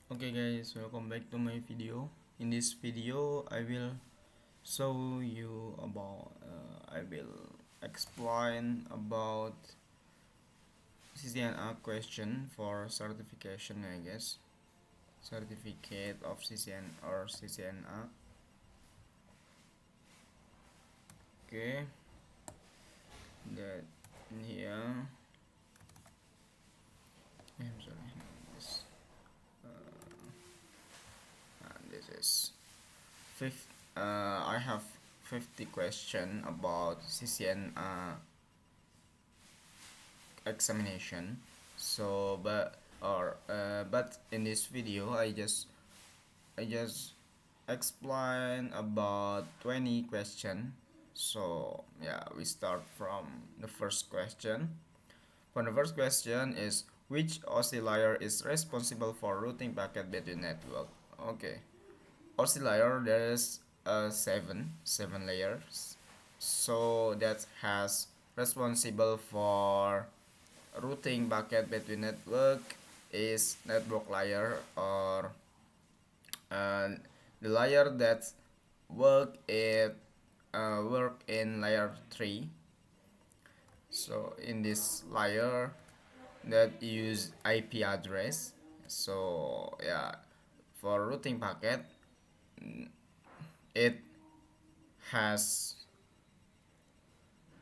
Okay guys, welcome back to my video. In this video I will show you about I will explain about CCNA question for certification, I guess. Certificate of CCN or CCNA. Okay, that here. I'm sorry. This this is fifth. I have 50 question about CCNA examination. So but in this video I just explain about 20 question. So yeah, we start from the first question. For the first question is, which oscillator is responsible for routing packet between network? Okay, oscillator, there is seven layers, so that has responsible for routing packet between network is network layer, or uh, the layer that work in layer 3. So in this layer that use IP address. So yeah, for routing packet, it has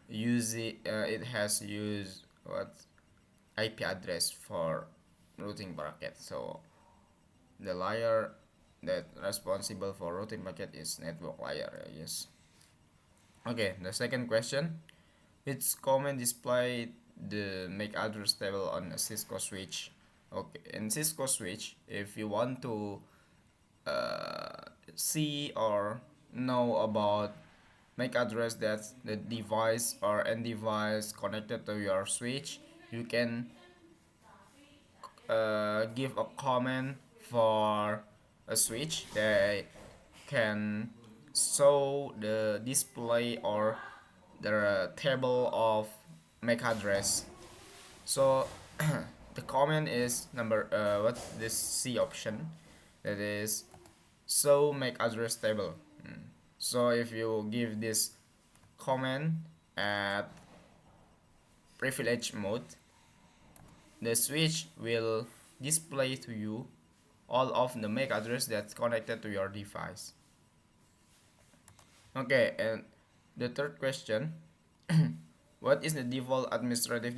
it has used what IP address for routing packet. So the layer that responsible for routing packet is network layer. Yes. Okay, the second question: which command display the MAC address table on a Cisco switch? Okay, in Cisco switch, if you want to see or know about MAC address that the device or end device connected to your switch, you can give a comment for a switch that can show the display or the table of MAC address. So the comment is number what this C option, that is show MAC address table. So if you give this comment at privilege mode, the switch will display to you all of the MAC address that's connected to your device. Okay, and the third question: what is the default administrative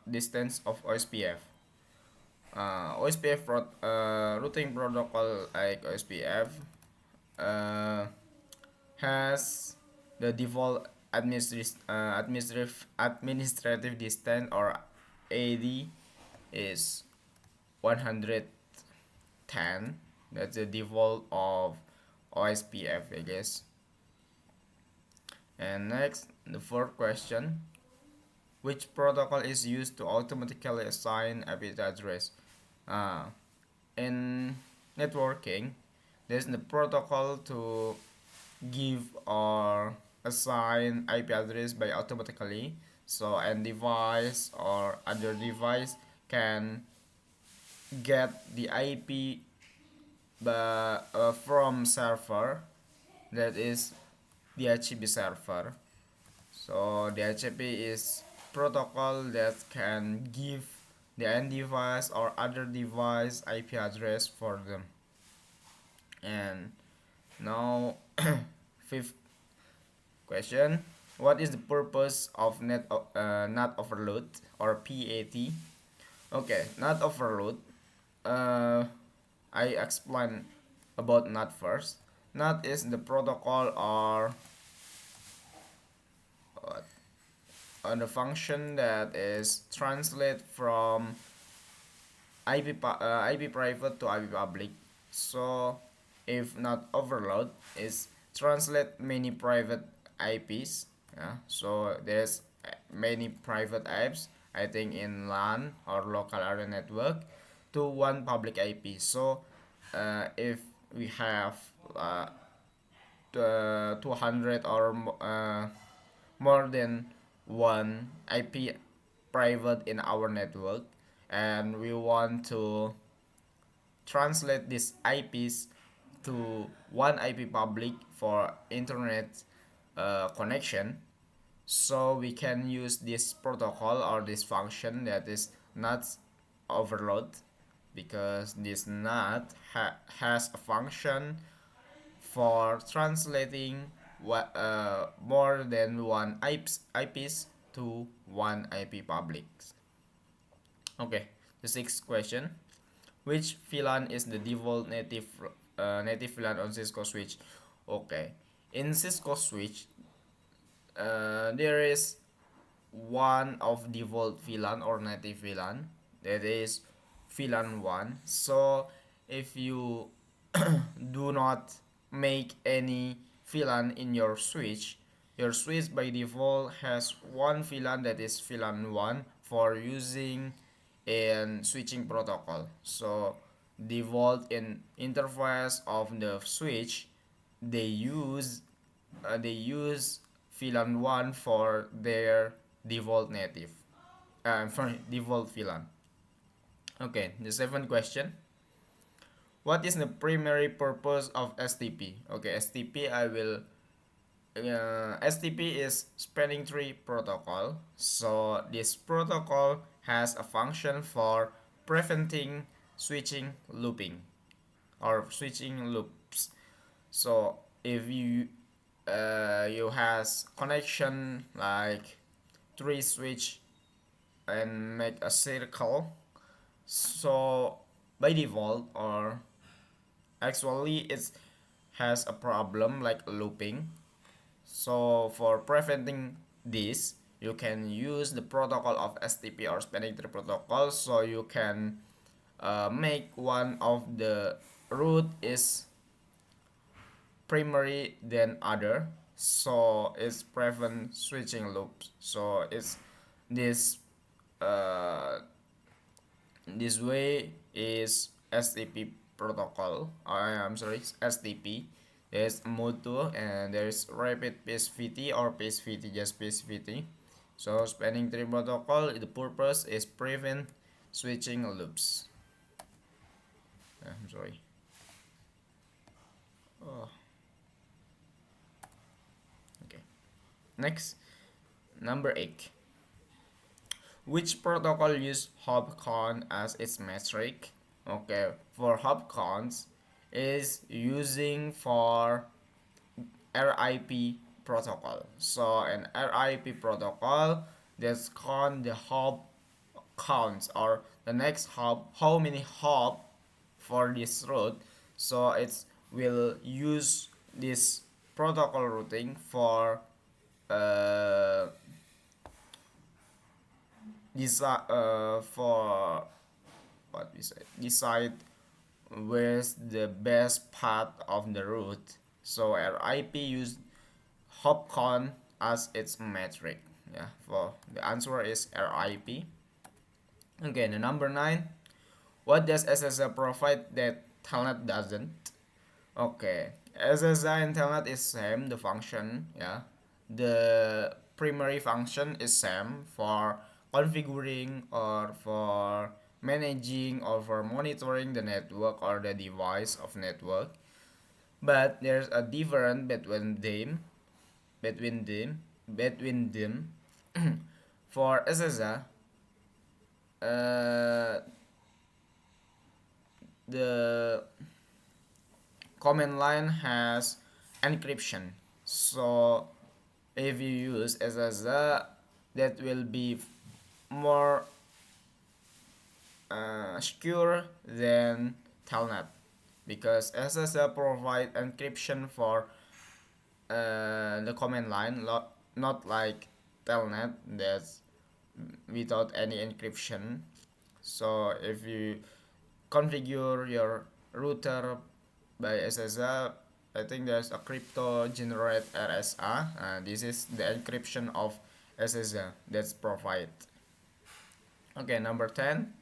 distance of OSPF? OSPF routing protocol like OSPF uh, has the default administrative distance, or AD, is 110. That's the default of OSPF, I guess. And next, the fourth question: which protocol is used to automatically assign IP address? Uh, in networking, there's the protocol to give or assign IP address by automatically. So an device or other device can get the IP from server, that is DHCP server. So DHCP is protocol that can give the end device or other device IP address for them. And now fifth question: what is the purpose of NAT overload, or PAT? Okay, NAT overload. Uh, I explain about NAT first. NAT is the protocol, or the function that is translate from IP private to IP public. So if not overload is translate many private IPs. Yeah, so there's many private IPs, I think, in LAN or local area network to one public IP. So if we have 200 or more than one IP private in our network, and we want to translate these IPs to one IP public for internet connection. So we can use this protocol or this function that is not overload, because this NAT has a function for translating more than one IPs to one IP public. Okay, the sixth question: which VLAN is the default native VLAN on Cisco switch? Okay, in Cisco switch, there is one of default VLAN or native VLAN, that is VLAN 1. So if you do not make any VLAN in your switch by default has one VLAN, that is VLAN 1, for using in switching protocol. So default in interface of the switch, they use VLAN 1 for their default native for default VLAN. Okay, the seventh question: what is the primary purpose of STP? Okay, STP is spanning tree protocol. So this protocol has a function for preventing switching looping or switching loops. So if you has connection like tree switch and make a circle, so by default, or actually it has a problem like looping. So for preventing this, you can use the protocol of STP or spanning tree protocol. So you can make one of the root is primary than other, so it's prevent switching loops. So it's this uh, this way is STP protocol. I'm sorry, STP. There's mode 2 and there's rapid PSVT or PSVT, just PSVT. So spanning tree protocol, the purpose is prevent switching loops. I'm sorry. Oh. Okay. Next, number 8. Which protocol use hopcon as its metric? Okay, for hopcons is using for RIP protocol. So an RIP protocol that's count the hop counts, or the next hop, how many hop for this route. So it will use this protocol routing for uh, for what we say, decide where's the best path of the route. So RIP use hopcon as its metric. Yeah, for the answer is RIP. Okay, the number 9. What does SSL provide that Telnet doesn't? Okay, SSL and Telnet is same, the function, yeah. The primary function is same for configuring or for managing or for monitoring the network or the device of network. But there's a difference between them. For SSL, the command line has encryption. So if you use SSL, that will be more secure than Telnet, because SSL provide encryption for the command line, not like Telnet that's without any encryption. So if you configure your router by SSL, I think there's a crypto generate RSA. This is the encryption of SSL that's provided. Okay, number 10.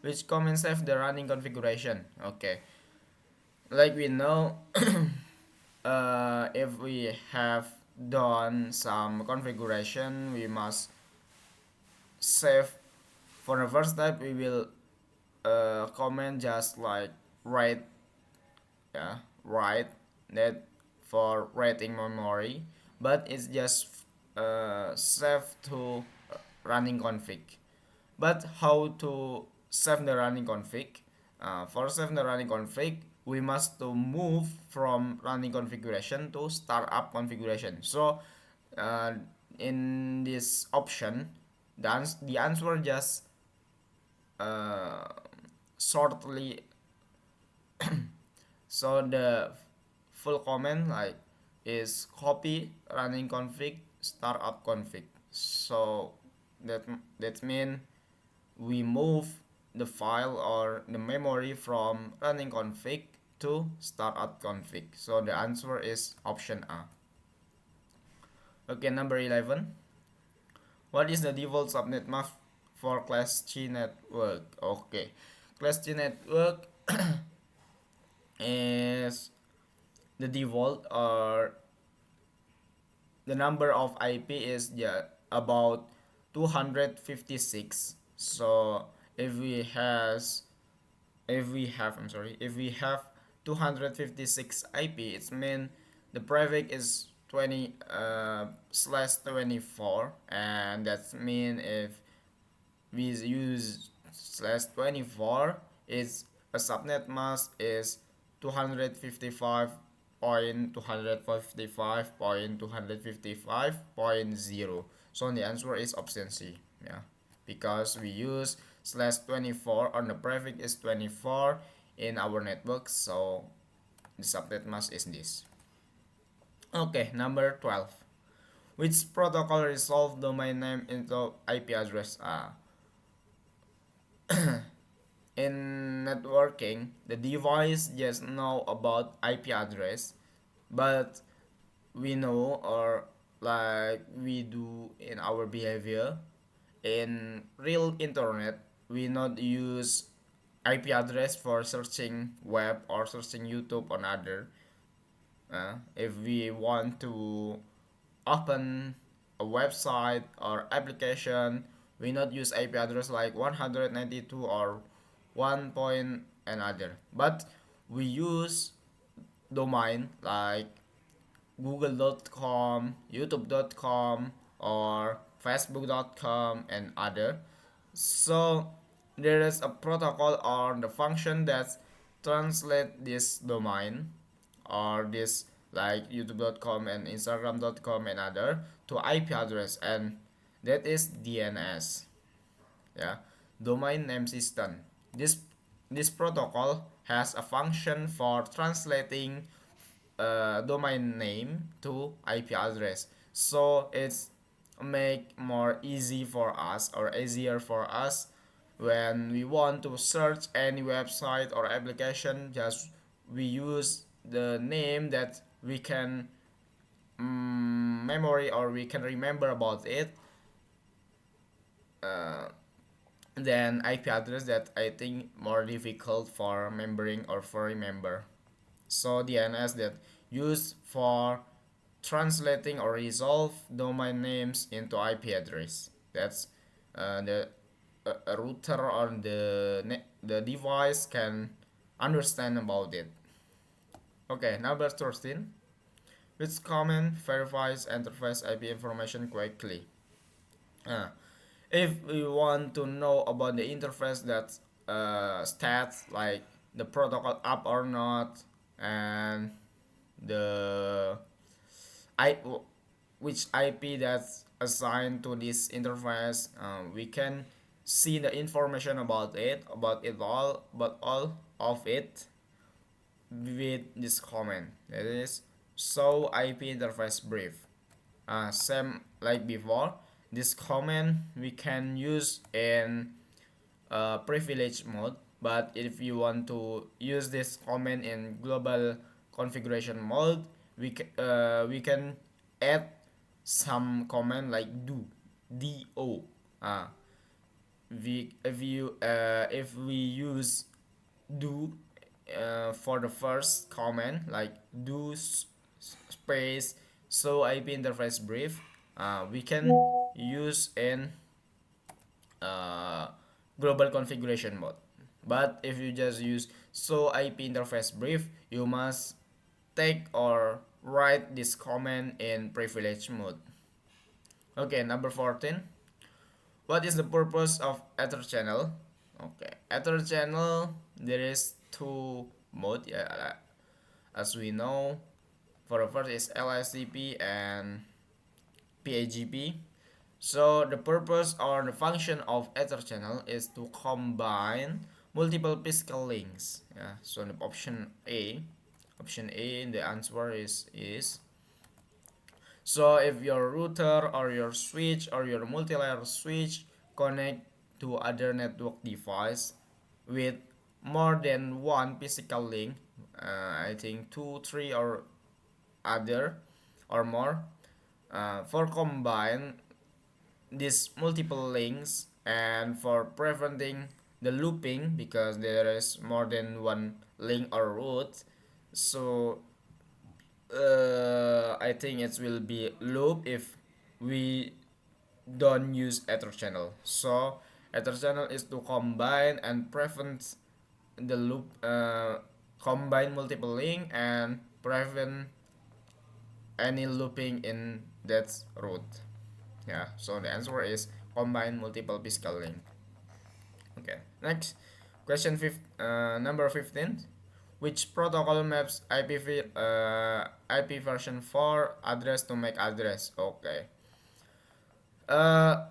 Which command save the running configuration? Okay, like we know, if we have done some configuration, we must save. For the first step, we will comment just like write, yeah, write that for writing memory, but it's just save to running config. But how to save the running config? For save the running config, we must to move from running configuration to startup configuration. So uh, in this option, the answer just uh, shortly. So the full command like is copy running config startup config. So that that mean we move the file or the memory from running config to startup config. So the answer is option A. Okay, number 11. What is the default subnet mask for class C network? Okay, class C network is the default or the number of IP is, yeah, about 256. So if we has if we have 256 IP, it's mean the prefix is 20 slash 24, and that's mean if we use slash 24, is a subnet mask is 255.255.255.0. So the answer is option C. Yeah, because we use slash 24 on the prefix is 24 in our network, so the subnet mask is this. Okay, number 12. Which protocol resolve domain name into IP address? In networking, the device just know about IP address, but we know, or like we do in our behavior in real internet, we not use IP address for searching web or searching YouTube on other. If we want to open a website or application, we not use IP address like 192 or 1 point another, but we use domain like google.com, youtube.com, or facebook.com and other. So there is a protocol or the function that translate this domain or this like youtube.com and instagram.com and other to IP address, and that is DNS. Yeah, domain name system. This protocol has a function for translating domain name to IP address, so it's make more easy for us or easier for us when we want to search any website or application. Just we use the name that we can memory or we can remember about it, uh, than IP address that I think more difficult for remembering or for remember. So DNS that used for translating or resolve domain names into IP address. That's the a router or the device can understand about it. Okay, number 13. Which command verifies interface IP information quickly? Uh, if we want to know about the interface that stats like the protocol up or not, and the I which IP that's assigned to this interface, we can see the information about it all, about all of it with this command, that is show IP interface brief. Same like before, this command we can use in privilege mode, but if you want to use this command in global configuration mode, we can add some command like do. uh, if we use do for the first command like do space show IP interface brief, we can use in uh, global configuration mode. But if you just use show IP interface brief, you must take or write this comment in privilege mode. Okay, number 14. What is the purpose of Ether channel? Okay, Ether channel, there is two mode, yeah, as we know. For the first is LSTP and PAGP. So the purpose or the function of Ether channel is to combine multiple physical links. Yeah. So the option A, the answer is so if your router or your switch or your multi-layer switch connect to other network device with more than one physical link, I think two, three, or other or more, for combine these multiple links and for preventing the looping because there is more than one link or route. So I think it will be loop if we don't use ether channel. So ether channel is to combine and prevent the loop, combine multiple link and prevent any looping in that route. Yeah, so the answer is combine multiple physical link. Okay, next question, number 15. Which protocol maps IP version 4 address to MAC address? Okay. Uh,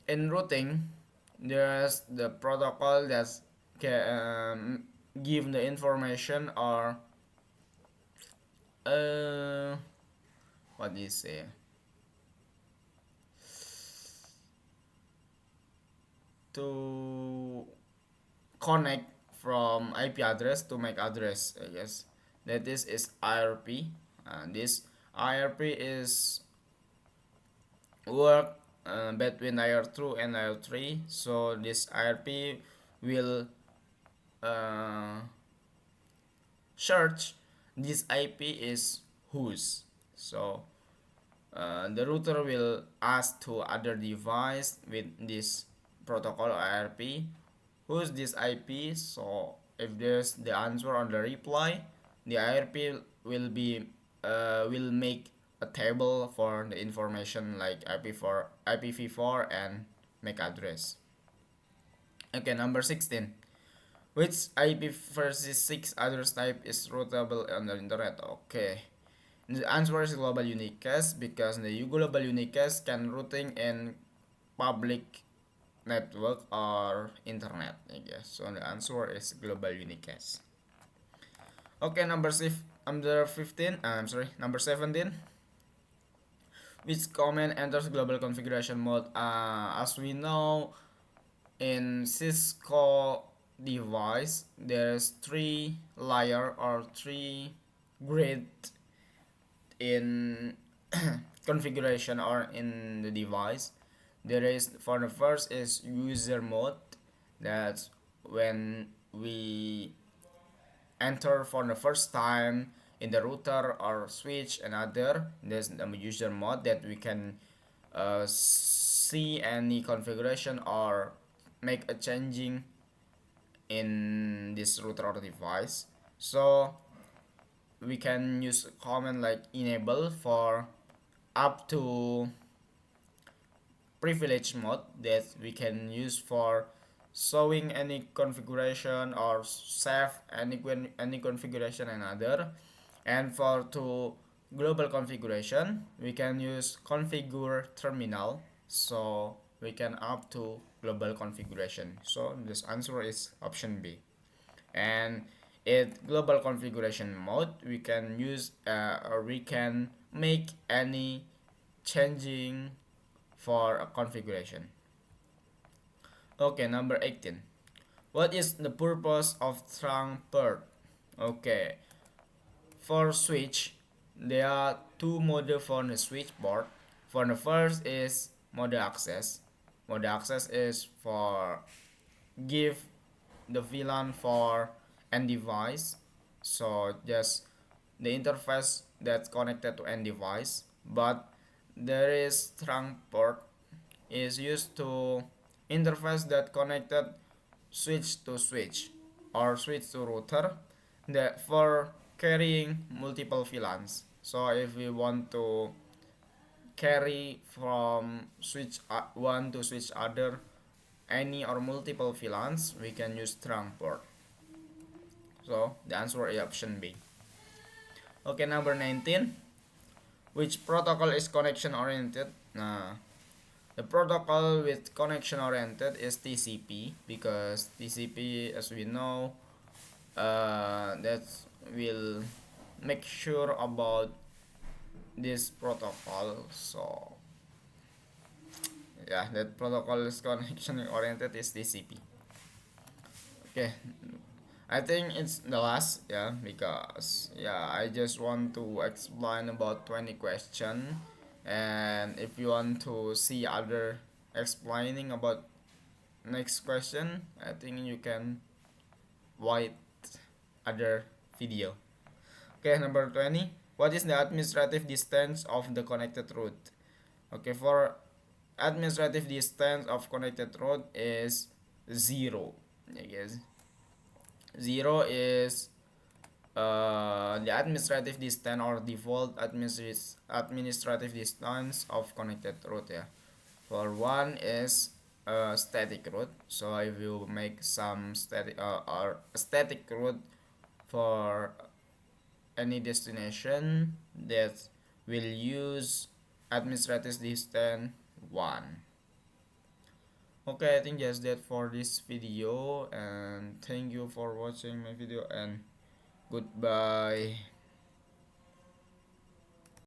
in routing, there's the protocol that can give the information or uh, what do you say? To connect from IP address to MAC address, I guess. That is IRP. This IRP is work between layer 2 and layer 3. So this IRP will uh, search this IP is whose. So the router will ask to other device with this protocol IRP, who's this IP. So if there's the answer on the reply, the IRP will make a table for the information like IP4, IPv4, and MAC address. Okay, number 16. Which IPv6 address type is routable on the internet? Okay. The answer is global unicast because the global unicast can routing in public network or internet, I guess. So the answer is global unicast. Okay, number 15. I'm sorry, number 17. Which command enters global configuration mode? As we know, in Cisco device, there's three layer or three grid in configuration or in the device. There is, for the first is user mode. That's when we enter for the first time in the router or switch and other. There's the user mode that we can see any configuration or make a changing in this router or device. So we can use a command like enable for up to privilege mode that we can use for showing any configuration or save any configuration and other. And for to global configuration, we can use configure terminal, so we can up to global configuration. So this answer is option B. And in global configuration mode, we can use or we can make any changing for a configuration. Okay, number 18. What is the purpose of trunk port? Okay, for switch, there are two modes for the switch board. For the first is mode access. Mode access is for give the VLAN for end device. So just the interface that's connected to end device. But there is trunk port is used to interface that connected switch to switch or switch to router that for carrying multiple VLANs. So if we want to carry from switch one to switch other any or multiple VLANs, we can use trunk port. So the answer is option B. Okay, number 19. Which protocol is connection oriented? Nah, the protocol with connection oriented is TCP because TCP, as we know, that will make sure about this protocol. So yeah, that protocol is connection oriented is TCP. Okay, I think it's the last, yeah, because yeah, I just want to explain about 20 question, and if you want to see other explaining about next question, I think you can watch other video. Okay, number 20. What is the administrative distance of the connected route? Okay, for administrative distance of connected route is 0. I guess 0 is the administrative distance or default administrative distance of connected route, yeah. For 1 is static route. So if you make some static or static route for any destination, that will use administrative distance 1. Okay, I think that's that for this video, and thank you for watching my video, and goodbye.